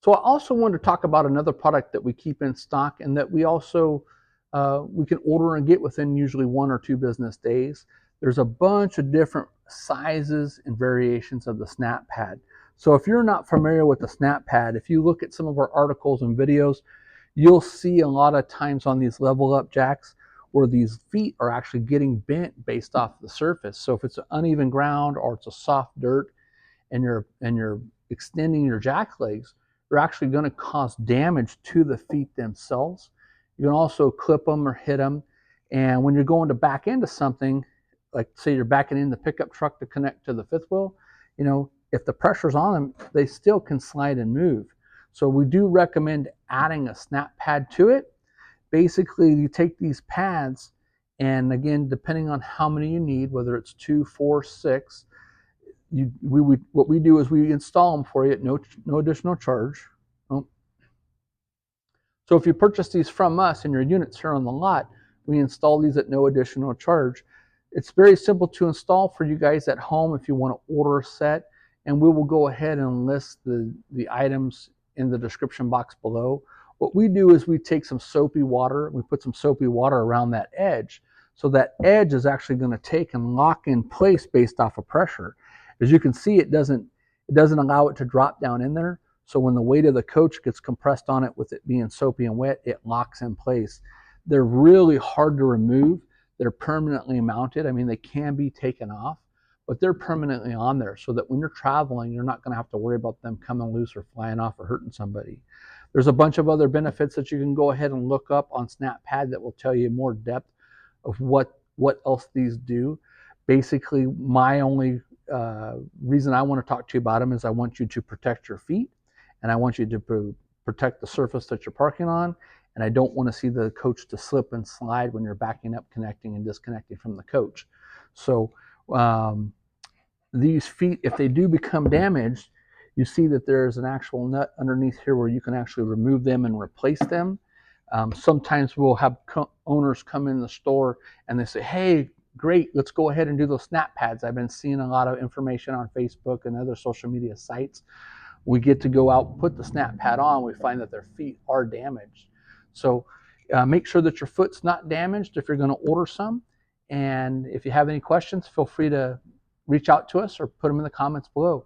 So I also wanted to talk about another product that we keep in stock and that we also we can order and get within usually 1 or 2 business days. There's a bunch of different sizes and variations of the snap pad. So if you're not familiar with the snap pad, if you look at some of our articles and videos, you'll see a lot of times on these level up jacks where these feet are actually getting bent based off the surface. So if it's an uneven ground or it's a soft dirt and you're extending your jack legs, you're actually going to cause damage to the feet themselves. You can also clip them or hit them. And when you're going to back into something, like say you're backing in the pickup truck to connect to the fifth wheel, if the pressure's on them, they still can slide and move. So we do recommend adding a snap pad to it. Basically, you take these pads, and again, depending on how many you need, whether it's 2, 4, 6, what we do is we install them for you at no additional charge. Oh. So if you purchase these from us and your units here on the lot, we install these at no additional charge. It's very simple to install for you guys at home if you want to order a set, and we will go ahead and list the items in the description box below. What we do is we take some soapy water, we put some soapy water around that edge, so that edge is actually going to take and lock in place based off of pressure. As you can see, it doesn't allow it to drop down in there. So when the weight of the coach gets compressed on it with it being soapy and wet, it locks in place. They're really hard to remove. They're permanently mounted. I mean, they can be taken off, but they're permanently on there so that when you're traveling, you're not going to have to worry about them coming loose or flying off or hurting somebody. There's a bunch of other benefits that you can go ahead and look up on SnapPad that will tell you more depth of what else these do. Basically, my only reason I want to talk to you about them is I want you to protect your feet, and I want you to protect the surface that you're parking on, and I don't want to see the coach to slip and slide when you're backing up, connecting and disconnecting from the coach. So these feet, if they do become damaged, you see that there's an actual nut underneath here where you can actually remove them and replace them. Sometimes we'll have owners come in the store and they say, hey, great, let's go ahead and do those snap pads. I've been seeing a lot of information on Facebook and other social media sites. We get to go out and put the snap pad on, we find that their feet are damaged. So make sure that your foot's not damaged if you're going to order some. And if you have any questions, feel free to reach out to us or put them in the comments below.